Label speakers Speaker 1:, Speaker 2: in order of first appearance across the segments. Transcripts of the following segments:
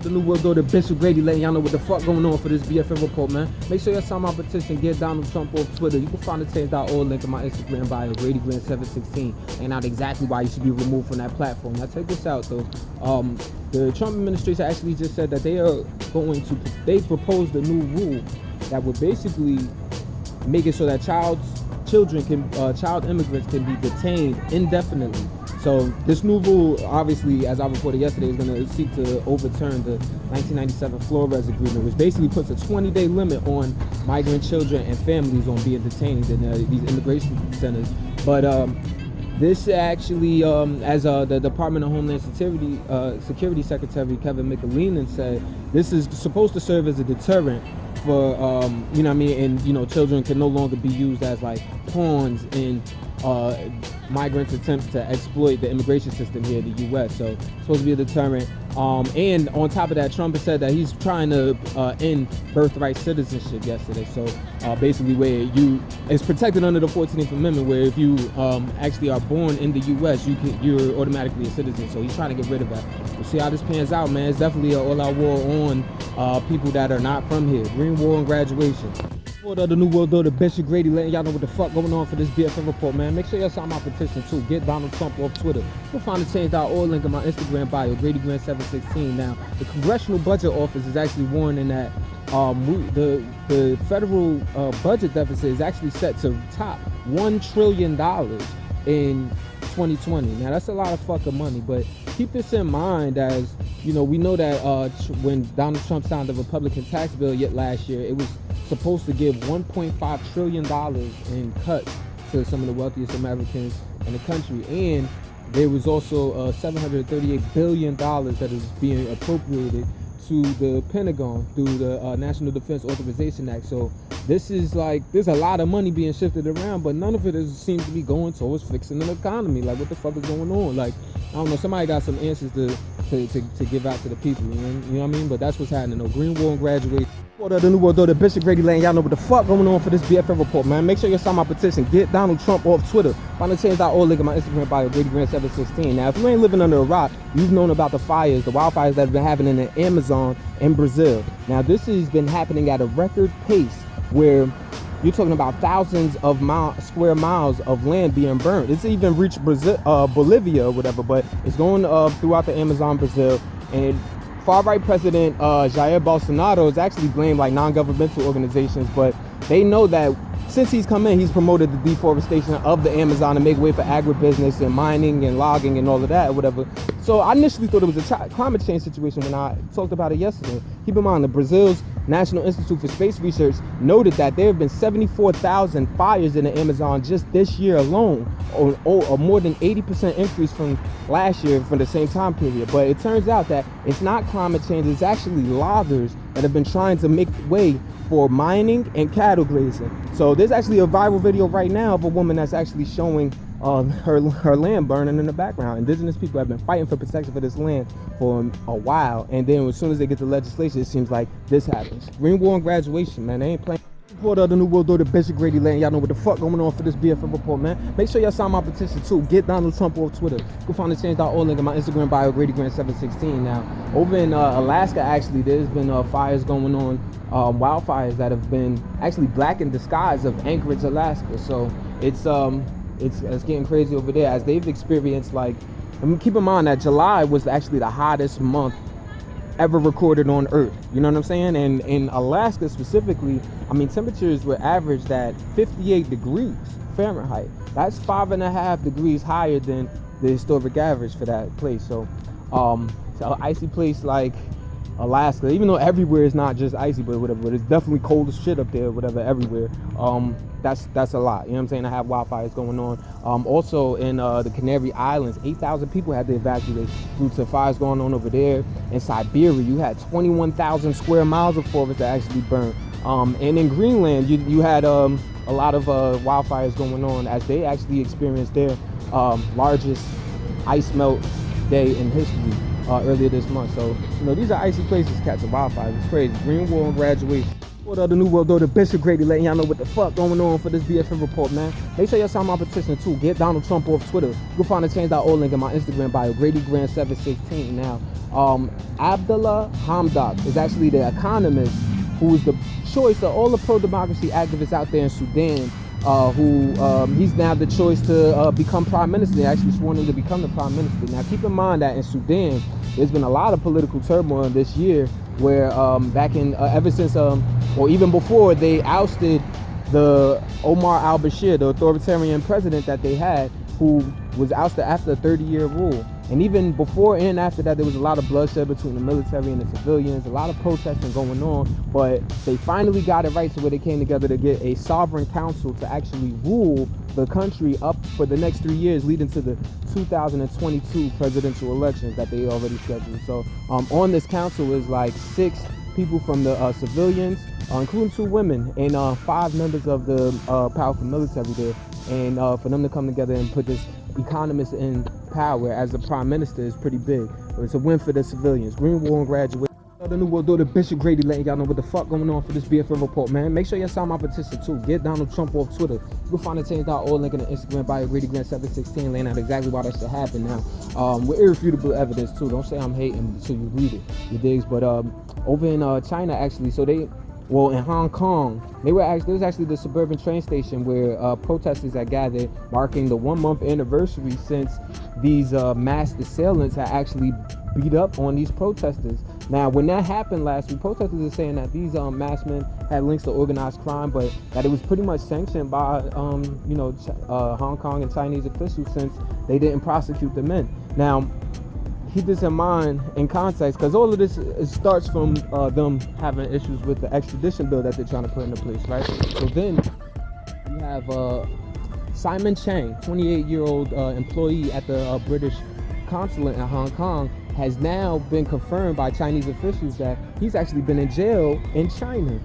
Speaker 1: the New World Order, Bishop Grady, letting y'all know what the fuck going on for this BFN Report, man. Make sure y'all sign my petition, get Donald Trump off Twitter. You can find the change.org link in my Instagram bio, GradyGrant716. Ain't out exactly why you should be removed from that platform. Now check this out though. The Trump administration actually just said that they proposed a new rule that would basically make it so that child immigrants can be detained indefinitely. So this new rule, obviously, as I reported yesterday, is going to seek to overturn the 1997 Flores Agreement, which basically puts a 20-day limit on migrant children and families on being detained in these immigration centers. But this actually, as the Department of Homeland Security Secretary Kevin McAleenan said, this is supposed to serve as a deterrent for, you know what I mean, and, children can no longer be used as like pawns in migrants' attempts to exploit the immigration system here in the U.S. So it's supposed to be a deterrent. And on top of that, Trump has said that he's trying to end birthright citizenship yesterday. So basically where it's protected under the 14th Amendment, where if you actually are born in the U.S., you're automatically a citizen. So he's trying to get rid of that. We'll see how this pans out, man. It's definitely an all-out war on people that are not from here. Green War and graduation. The New World Order, Bishop Grady, letting y'all know what the fuck going on for this BFN Report, man. Make sure y'all sign my petition too. Get Donald Trump off Twitter. You'll find the change.org link in my Instagram bio, GradyGrant716. Now, the Congressional Budget Office is actually warning that the federal budget deficit is actually set to top $1 trillion in 2020. Now, that's a lot of fucking money, but keep this in mind as, we know that when Donald Trump signed the Republican tax bill last year, it was supposed to give $1.5 trillion in cuts to some of the wealthiest Americans in the country. And there was also $738 billion that is being appropriated to the Pentagon through the National Defense Authorization Act. So this is there's a lot of money being shifted around, but none of it seems to be going towards fixing the economy. Like, what the fuck is going on? I don't know, somebody got some answers to give out to the people, you know what I mean? But that's what's happening though. Green War and graduation. The New World Order, Bishop Grady, letting y'all know what the fuck going on for this BFN Report, man. Make sure you sign my petition. Get Donald Trump off Twitter. Find the change.org link in my Instagram bio, GradyGrant716. Now, if you ain't living under a rock, you've known about the wildfires that have been happening in the Amazon and Brazil. Now, this has been happening at a record pace where you're talking about thousands of square miles of land being burned. It's even reached Bolivia or whatever, but it's going throughout the Amazon, Brazil. And far-right President Jair Bolsonaro has actually blamed non-governmental organizations, but they know that since he's come in, he's promoted the deforestation of the Amazon to make way for agribusiness and mining and logging and all of that or whatever. So I initially thought it was a climate change situation when I talked about it yesterday. Keep in mind that Brazil's National Institute for Space Research noted that there have been 74,000 fires in the Amazon just this year alone, or more than 80% increase from last year for the same time period. But it turns out that it's not climate change, it's actually loggers that have been trying to make way for mining and cattle grazing. So there's actually a viral video right now of a woman that's actually showing her land burning in the background. Indigenous people have been fighting for protection for this land for a while, and then as soon as they get the legislation, it seems like this happens. Green War and graduation, man. They ain't playing. The New World Order, Bishop Grady, letting y'all know what the fuck going on for this BFN Report, man. Make sure y'all sign my petition too. Get Donald Trump off Twitter. Go find the change.org link in my Instagram bio, GradyGrant716. Now, over in Alaska, actually, there's been fires going on, wildfires that have been actually black in disguise of Anchorage, Alaska. So it's getting crazy over there as they've experienced keep in mind that July was actually the hottest month ever recorded on Earth. You know what I'm saying? And in Alaska specifically, temperatures were averaged at 58 degrees Fahrenheit. That's 5.5 degrees higher than the historic average for that place. So icy place like Alaska, even though everywhere is not just icy, but whatever, but it's definitely cold as shit up there, whatever, everywhere. That's a lot, you know what I'm saying? I have wildfires going on. Also in the Canary Islands, 8,000 people had to evacuate due to fires going on over there. In Siberia, you had 21,000 square miles of forest that actually burned. And in Greenland, you had a lot of wildfires going on as they actually experienced their largest ice melt day in history earlier this month. So, these are icy places catching wildfires. It's crazy. Green War and graduation. What up, the New World Order, Bishop Grady, letting y'all know what the fuck going on for this BFN Report, man. Make sure y'all sign my petition too. Get Donald Trump off Twitter. You'll find the change.org link in my Instagram bio, GradyGrant716. Now, Abdullah Hamdok is actually the economist who is the choice of all the pro-democracy activists out there in Sudan. He's now the choice to become prime minister. They actually sworn him to become the prime minister. Now, keep in mind that in Sudan, there's been a lot of political turmoil this year, where back in ever since or even before they ousted the Omar al-Bashir, the authoritarian president that they had, who was ousted after a 30-year rule. And even before and after that, there was a lot of bloodshed between the military and the civilians, a lot of protesting going on, but they finally got it right to where they came together to get a sovereign council to actually rule the country up for the next 3 years, leading to the 2022 presidential elections that they already scheduled. So on this council is like 6 people from the civilians, including 2 women, and 5 members of the powerful military there. And for them to come together and put this economist in power as the prime minister is pretty big. It's a win for the civilians. Green War and Graduation. The New World Order, Bishop Grady, letting y'all know what the fuck going on for this BFN Report, man. Make sure y'all sign my petition too. Get Donald Trump off Twitter. You'll find the change.org link in the Instagram bio, GradyGrant716, laying out exactly why that should happen now. With irrefutable evidence too. Don't say I'm hating until you read it. You digs? But over in China, actually, in Hong Kong, there was actually the suburban train station where protesters had gathered, marking the 1-month anniversary since these masked assailants had actually beat up on these protesters. Now, when that happened last week, protesters are saying that these masked men had links to organized crime, but that it was pretty much sanctioned by Hong Kong and Chinese officials, since they didn't prosecute the men. Now, keep this in mind in context, because all of this starts from them having issues with the extradition bill that they're trying to put into place, right? So then you have Simon Chang, 28-year-old employee at the British consulate in Hong Kong, has now been confirmed by Chinese officials that he's actually been in jail in China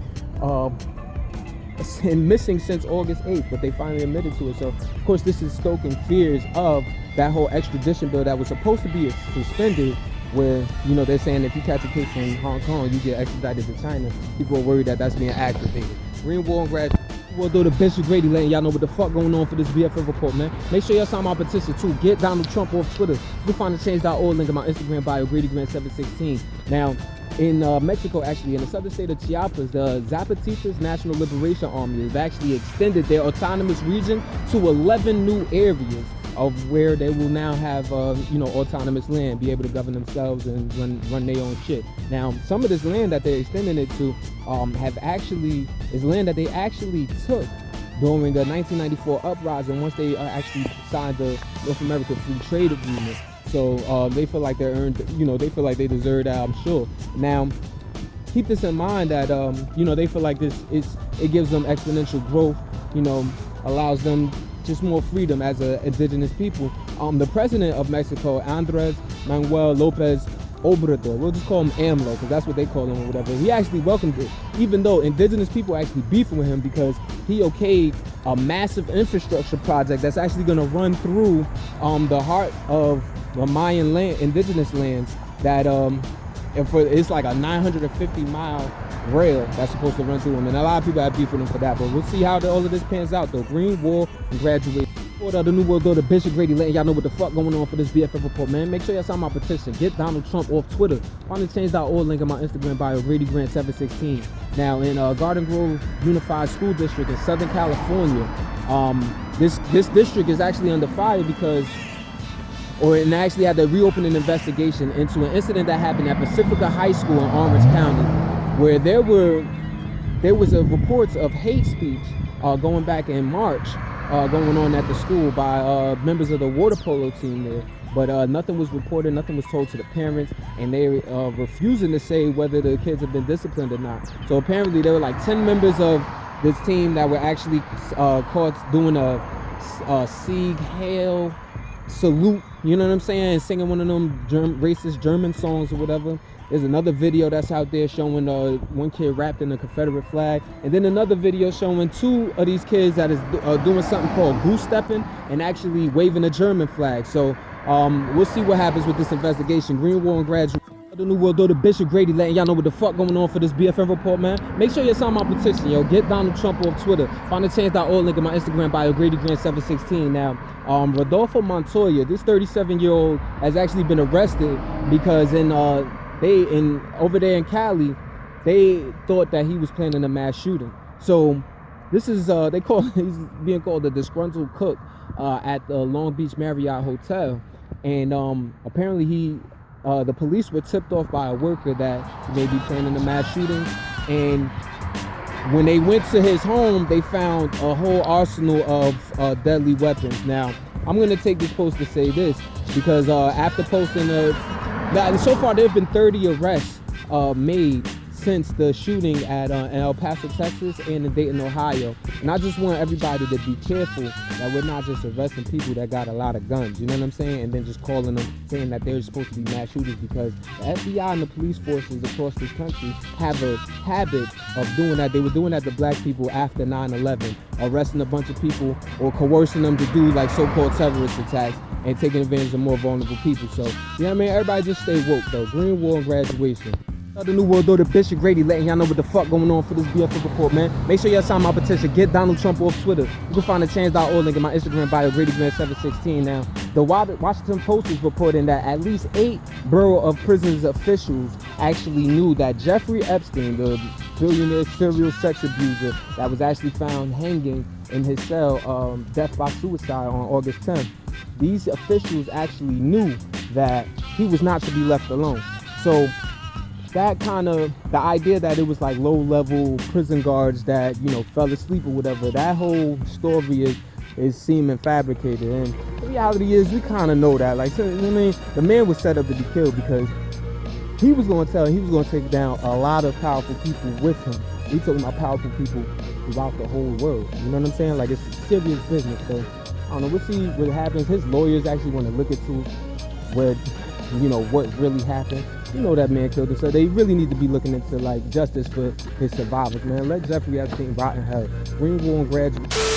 Speaker 1: and missing since August 8th, but they finally admitted to it. So, of course, this is stoking fears of that whole extradition bill that was supposed to be suspended, where, they're saying if you catch a case in Hong Kong, you get extradited to China. People are worried that that's being activated. Green War and Graduation. We'll do the Bishop Grady, letting y'all know what the fuck going on for this BFN Report, man. Make sure y'all sign my petition too. Get Donald Trump off Twitter. You'll find the change.org link in my Instagram bio, GradyGrant716. Now, in Mexico, actually, in the southern state of Chiapas, the Zapatistas National Liberation Army has actually extended their autonomous region to 11 new areas of where they will now have, autonomous land, be able to govern themselves and run their own shit. Now, some of this land that they're extending it to is land that they actually took during the 1994 uprising, once they actually signed the North America Free Trade Agreement. So they feel like they feel like they deserve that, I'm sure. Now, keep this in mind that, they feel like it gives them exponential growth, allows them just more freedom as indigenous people. The president of Mexico, Andres Manuel Lopez Obrador, we'll just call him AMLO because that's what they call him or whatever, he actually welcomed it, even though indigenous people actually beefing with him because he okayed a massive infrastructure project that's actually going to run through the heart of the Mayan indigenous lands that it's like a 950-mile rail that's supposed to run through them, and a lot of people have beef with them for that, but we'll see how all of this pans out though. Green War and Graduation. The New World Order, Bishop Grady, letting y'all know what the fuck going on for this BFN Report, man. Make sure y'all sign my petition. Get Donald Trump off Twitter. Find the change.org link in my Instagram bio, GradyGrant716. Now, in Garden Grove Unified School District in Southern California, this district is actually under fire because it actually had to reopen an investigation into an incident that happened at Pacifica High School in Orange County, where there was reports of hate speech going back in March going on at the school by members of the water polo team there, but nothing was reported, nothing was told to the parents, and they refusing to say whether the kids have been disciplined or not. So apparently there were like 10 members of this team that were actually caught doing a Sieg Heil salute, you know what I'm saying, singing one of them racist German songs or whatever. There's another video that's out there showing one kid wrapped in a Confederate flag, and then another video showing 2 of these kids that is doing something called goose stepping and actually waving a German flag. So we'll see what happens with this investigation. Green War and Graduation. The New World Order, Bishop Grady, letting y'all know what the fuck going on for this BFN report, man. Make sure you sign my petition, yo. Get Donald Trump off Twitter. Find the change.org link in my Instagram bio, Grady Grant 716. Now, Rodolfo Montoya, this 37-year-old, has actually been arrested because over there in Cali, they thought that he was planning a mass shooting. So this is he's being called a disgruntled cook at the Long Beach Marriott Hotel, and apparently the police were tipped off by a worker that he may be planning a mass shooting, and when they went to his home, they found a whole arsenal of deadly weapons. Now, I'm going to take this post to say this, because after posting so far there have been 30 arrests made since the shooting at in El Paso, Texas, and in Dayton, Ohio. And I just want everybody to be careful that we're not just arresting people that got a lot of guns, you know what I'm saying? And then just calling them, saying that they're supposed to be mass shooters, because the FBI and the police forces across this country have a habit of doing that. They were doing that to black people after 9/11, arresting a bunch of people or coercing them to do like so-called terrorist attacks and taking advantage of more vulnerable people. So, you know what I mean? Everybody just stay woke, though. Green Wall and Graduation. The New World Order, Bishop Grady, letting y'all know what the fuck going on for this BFN report, man. Make sure y'all sign my petition. Get Donald Trump off Twitter. You can find the change.org link in my Instagram bio, Grady Grant 716. Now, the Washington Post is reporting that at least 8 Bureau of Prisons officials actually knew that Jeffrey Epstein, the billionaire serial sex abuser that was actually found hanging in his cell, death by suicide on August 10th, these officials actually knew that he was not to be left alone. So that kind of, the idea that it was like low-level prison guards that, you know, fell asleep or whatever, that whole story is seeming fabricated. And the reality is, we kind of know that. Like, I mean, the man was set up to be killed because he was going to take down a lot of powerful people with him. We talking about powerful people throughout the whole world. You know what I'm saying? Like, it's serious business. So, I don't know. We'll see what happens. His lawyers actually want to look into where, you know, what really happened. You know that man killed him, so they really need to be looking into like justice for his survivors, man. Let Jeffrey Epstein rot in hell. Green Wall and Graduation.